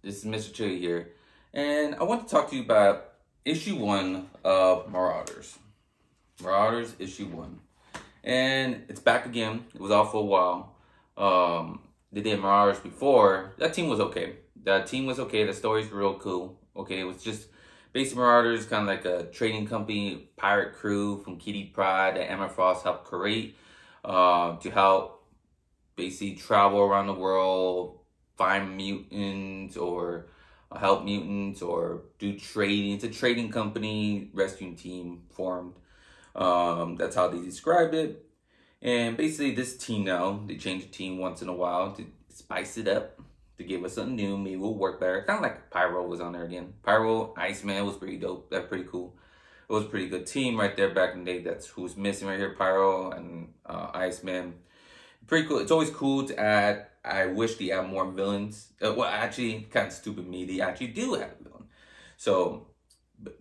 This is Mr. Chili here, and I want to talk to you about issue 1 of Marauders. Marauders issue 1. And it's back again. It was off for a while. They did Marauders before. That team was okay. The stories were real cool. Okay, it was just basically Marauders, kind of like a trading company, pirate crew from Kitty Pryde that Emma Frost helped create to help basically travel around the world, find mutants or help mutants or do trading. It's a trading company, rescue team formed. That's how they described it. And basically this team now, they change the team once in a while to spice it up, to give us something new. Maybe we'll work better. Kind of like Pyro was on there again. Pyro, Iceman was pretty dope. That's pretty cool. It was a pretty good team right there back in the day. That's who's missing right here, Pyro and Iceman. Pretty cool. It's always cool to add. I wish they had more villains. Well, actually, kind of stupid me. They actually do have a villain. So,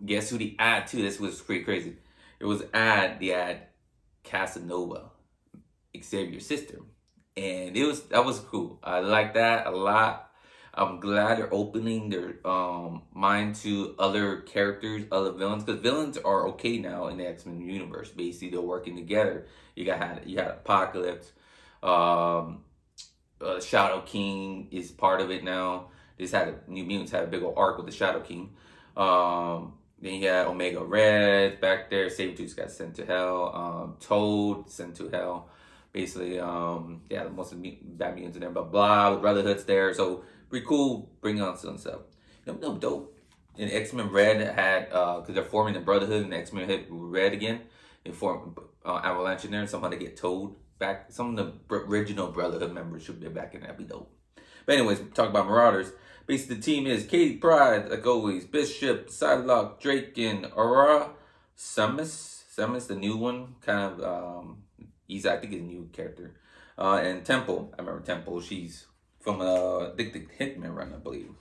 guess who they add to? This was pretty crazy. It was they add Casanova, Xavier's sister, and that was cool. I like that a lot. I'm glad they're opening their mind to other characters, other villains, because villains are okay now in the X-Men universe. Basically, they're working together. You had Apocalypse. Shadow King is part of it now. New Mutants had a big old arc with the Shadow King. Then you had Omega Red back there. Sabretooth got sent to hell. Toad sent to hell. Basically, yeah, most of the bad mutants in there, but blah, the Brotherhood's there. So pretty cool bringing on some stuff. No dope. And X-Men Red had, because they're forming the Brotherhood, and X-Men hit Red again. They form Avalanche in there, and somehow they get Toad back. Some of the original Brotherhood members should be back in there. That'd be dope. But anyways, talk about Marauders. Basically, the team is Kitty Pryde, like always, Bishop, Psylocke, Drake, and Aura. Samus, the new one, kind of, I think he's a new character. And Temple, I remember Temple, she's from, the Hickman run, I believe.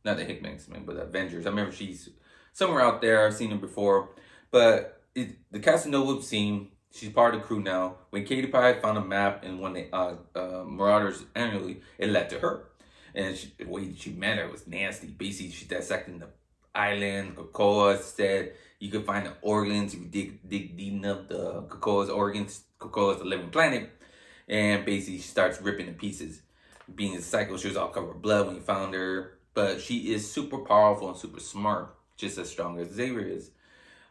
Not the Hickman X-Men, but Avengers. I remember she's somewhere out there. I've seen her before. But the Casanova scene, she's part of the crew now. When Kitty Pryde found a map and when the Marauders annually, it led to her. And the way she met her was nasty. Basically, she dissected the island. Krakoa said you could find the organs if you dig deep enough. The Krakoa's organs. Krakoa is a living planet. And basically, she starts ripping to pieces. Being a psycho, she was all covered with blood when you found her. But she is super powerful and super smart. Just as strong as Xavier is.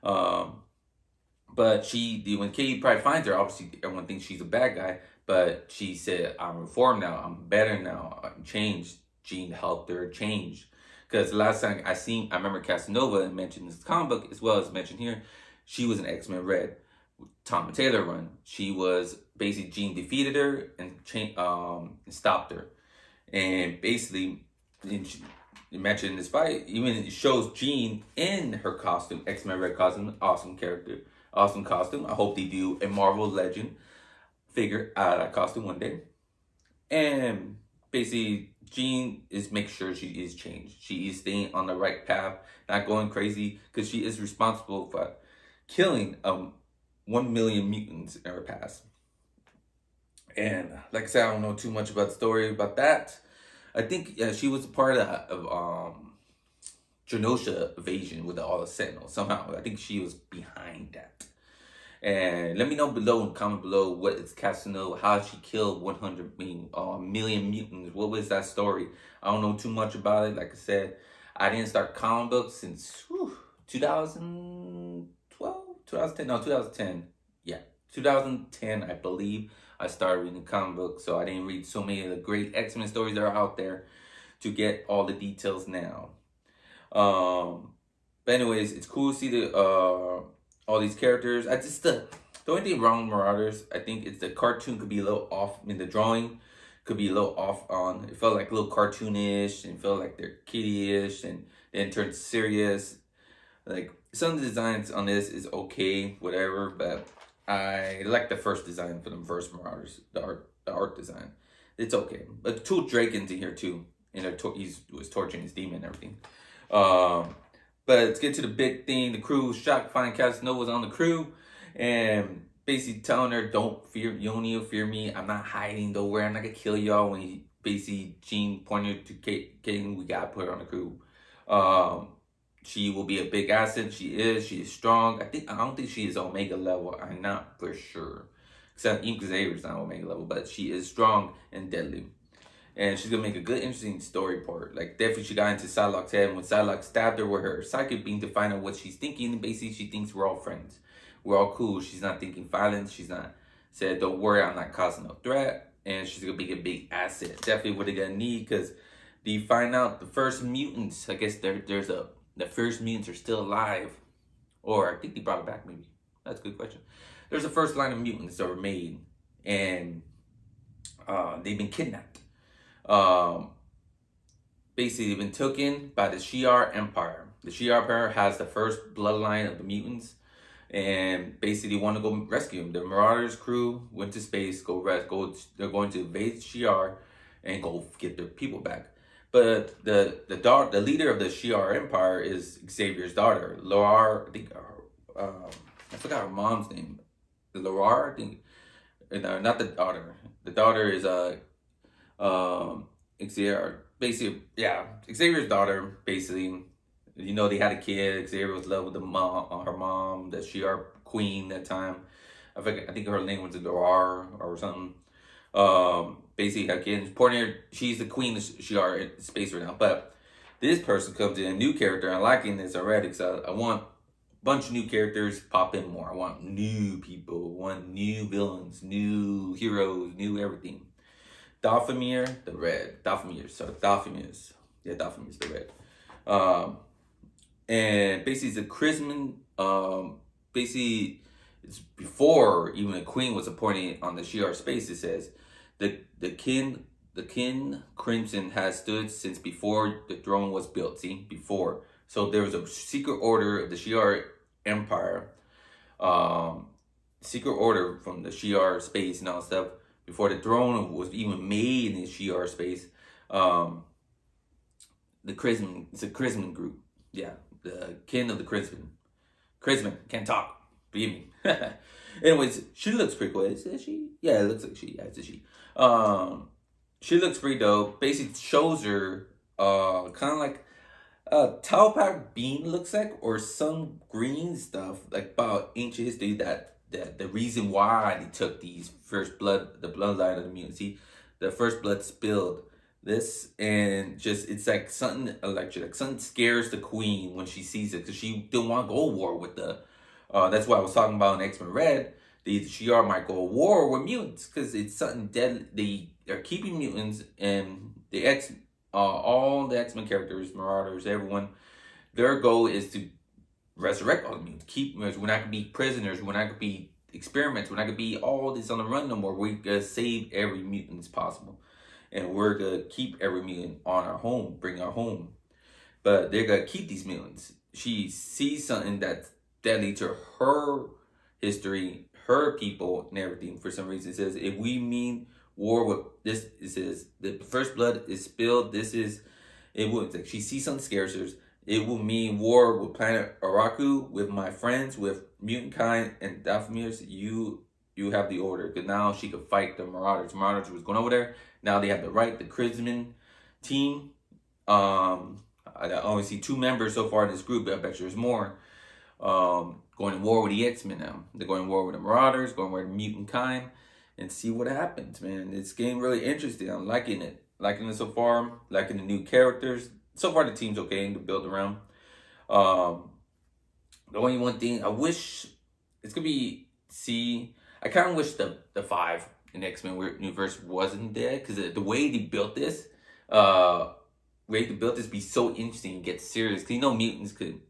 But when Kitty Pryde finds her, obviously everyone thinks she's a bad guy, but she said, I'm reformed now, I'm better now, I'm changed. Jean helped her change. Because the last time I remember Casanova mentioned in this comic book, as well as mentioned here, she was an X-Men Red. Tom and Taylor run. She was, basically, Jean defeated her and stopped her. And basically, you mentioned in this fight, even it shows Jean in her costume, X-Men Red costume, awesome character. Awesome costume. I hope they do a Marvel Legend figure out of that costume one day. And basically, Jean is make sure she is changed. She is staying on the right path, not going crazy, because she is responsible for killing 1 million mutants in her past. And like I said, I don't know too much about the story about that. I think she was a part of Genosha invasion with all the Sentinels. Somehow, I think she was behind that. And let me know below in the comment below what is Casanova, how she killed 100 million mutants. What was that story? I don't know too much about it. Like I said, I didn't start comic books since 2012, 2010. No, 2010. Yeah, 2010, I believe. I started reading comic books, so I didn't read so many of the great X-Men stories that are out there to get all the details now. But anyways, it's cool to see all these characters. The only thing wrong with Marauders, I think, is the cartoon could be a little off. I mean, the drawing could be a little off on. It felt like a little cartoonish and felt like they're kiddie-ish and then turned serious. Like, some of the designs on this is okay, whatever, but I like the first design for the first Marauders, the art design. It's okay. But two Drakens in here too. And he was torturing his demon and everything. But let's get to the big thing. The crew was shocked finding Casanova's on the crew. And basically telling her, don't fear, you don't need to fear me. I'm not hiding, don't worry, I'm not going to kill y'all. When he basically Jean pointed to Kaden, we gotta put her on the crew. Um, she will be a big asset. She is strong. I don't think she is Omega level. I'm not for sure. Except even Xavier's not Omega level, but she is strong and deadly. And she's gonna make a good, interesting story part. Like definitely, she got into Psylocke's head when Psylocke stabbed her with her psychic beam to find out what she's thinking. And basically, she thinks we're all friends, we're all cool. She's not thinking violence. She's not said, "Don't worry, I'm not causing no threat." And she's gonna be a big asset. Definitely what they're gonna need because they find out the first mutants. I guess the first mutants are still alive, or I think they brought it back. Maybe that's a good question. There's a first line of mutants that were made, and they've been kidnapped. Um, Basically, they've been taken by the Shi'ar Empire. The Shi'ar Empire has the first bloodline of the mutants, and basically, they want to go rescue them. The Marauders crew went to space. They're going to invade Shi'ar and go get their people back. But the leader of the Shi'ar Empire is Xavier's daughter, Laura. I think I forgot her mom's name. Laura, I think. No, not the daughter. The daughter is Xavier, basically, yeah, Xavier's daughter, basically. You know, they had a kid. Xavier was in love with her mom, the Shi'ar queen that time. I think her name was Laura or something. Basically, again, she's the queen of Shi'ar space right now. But this person comes in, a new character. I'm liking this already because I want a bunch of new characters pop in more. I want new people, I want new villains, new heroes, new everything. Dathomir the Red. Dothamir's the Red. And basically it's a Chrisman, basically it's before even the queen was appointed on the Shi'ar space. It says the kin Crimson has stood since before the throne was built. See, before. So there was a secret order of the Shi'ar Empire, secret order from the Shi'ar space and all that stuff before the throne was even made in the Shi'ar space. It's a Chrisman group. Yeah, the kin of the Chrisman can't talk. Believe me. Anyways, she looks pretty cool. Is she? Yeah, it looks like she. Yeah, it's a she. She looks pretty dope. Basically shows her kind of like Talpak Bean looks like, or some green stuff like about ancient history that the reason why they took these the bloodline of the mutant. See, the first blood spilled. This and just it's like something electric, like something scares the queen when she sees it because she didn't want to go to war with the. That's why I was talking about in X-Men Red. The Shi'ar might go to war with mutants because it's something deadly. They're keeping mutants and all the X-Men characters, Marauders, everyone. Their goal is to resurrect all the mutants. We're not gonna be prisoners. We're not gonna be experiments. We're not gonna be all this on the run no more. We're gonna save every mutant as possible. And we're going to keep every mutant on our home, bring our home. But they're going to keep these mutants. She sees something that's deadly to her history, her people, and everything. For some reason, it says, if we mean war with this, it says, the first blood is spilled. It will, like, she sees something scares her. It will mean war with planet Araku, with my friends, with mutant kind, and Dothamir's. You have the order. Because now she could fight the Marauders. Marauders was going over there. Now they have the Chrisman team. I only see 2 members so far in this group, but I bet you there's more. Going to war with the X-Men now. They're going to war with the Marauders, going to war with the mutant kind, and see what happens, man. It's getting really interesting. I'm liking it. Liking it so far. Liking the new characters. So far the team's okay to build around. The only one thing I wish it's gonna be I kind of wish the 5 in the X-Men universe wasn't there because the way they built this, be so interesting and get serious. Because you know mutants could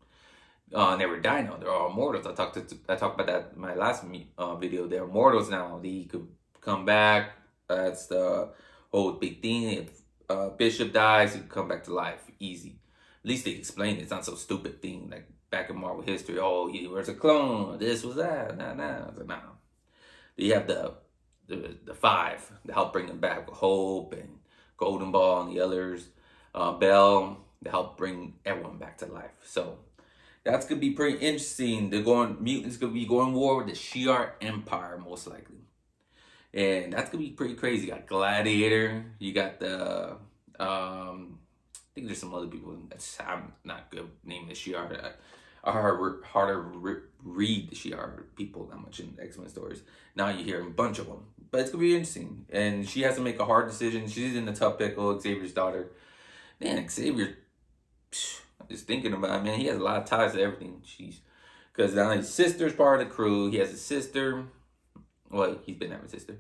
never die now. They're all immortals. I talked about that in my last video. They're immortals now. They could come back. That's the whole big thing. If Bishop dies, he could come back to life easy. At least they explain it. It's not so stupid thing like back in Marvel history. Oh, he was a clone. This was that. Nah. They have the 5 to help bring them back. Hope and Golden Ball and the others. Bell to help bring everyone back to life. So that's gonna be pretty interesting. Mutants gonna be going war with the Shi'ar Empire most likely. And that's gonna be pretty crazy. You got Gladiator, you got the I think there's some other people. I'm not good naming the Shi'ar. I harder read the Shi'ar people that much in X-Men stories. Now you hear a bunch of them, but it's gonna be interesting. And she has to make a hard decision. She's in the tough pickle. Xavier's daughter. Man, Xavier. Just thinking about it, man, he has a lot of ties to everything. Because now his sister's part of the crew. He has a sister. Well, he's been having a sister.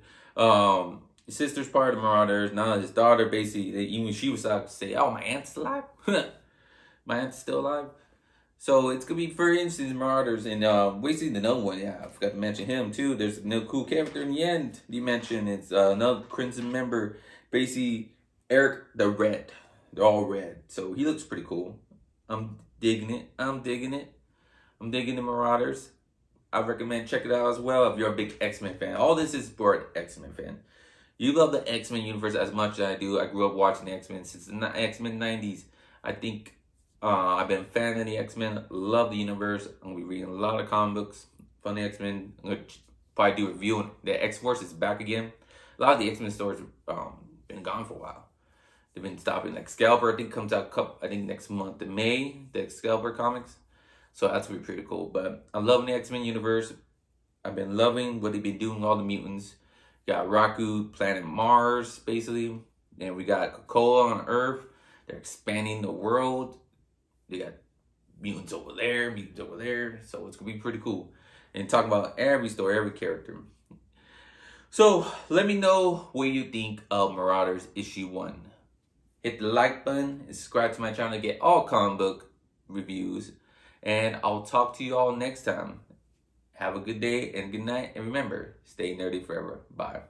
His sister's part of the Marauders. Now his daughter, basically, even she was out to say, "Oh, my aunt's alive. My aunt's still alive." So it's gonna be very interesting, the Marauders, and basically another one. Yeah, I forgot to mention him too. There's no cool character in the end. You mentioned it's another Crimson member, basically Eric the Red. They're all red, so he looks pretty cool. I'm digging it. I'm digging the Marauders. I recommend check it out as well if you're a big X-Men fan. All this is for an X-Men fan. You love the X-Men universe as much as I do. I grew up watching the X-Men since the X-Men 90s. I think I've been a fan of the X-Men. Love the universe. I'm going to be reading a lot of comic books from the X-Men. I'm going to probably do a review on the X-Force is back again. A lot of the X-Men stories been gone for a while. They've been stopping. Like Scalper, I think comes out next month in May. The Excalibur comics. So that's gonna be pretty cool. But I'm loving the X-Men universe. I've been loving what they've been doing with all the mutants. Got Raku, planet Mars, basically. And we got Krakoa on Earth. They're expanding the world. They got mutants over there, So it's gonna be pretty cool. And talking about every story, every character. So let me know what you think of Marauders issue 1. Hit the like button and subscribe to my channel to get all comic book reviews. And I'll talk to you all next time. Have a good day and good night. And remember, stay nerdy forever. Bye.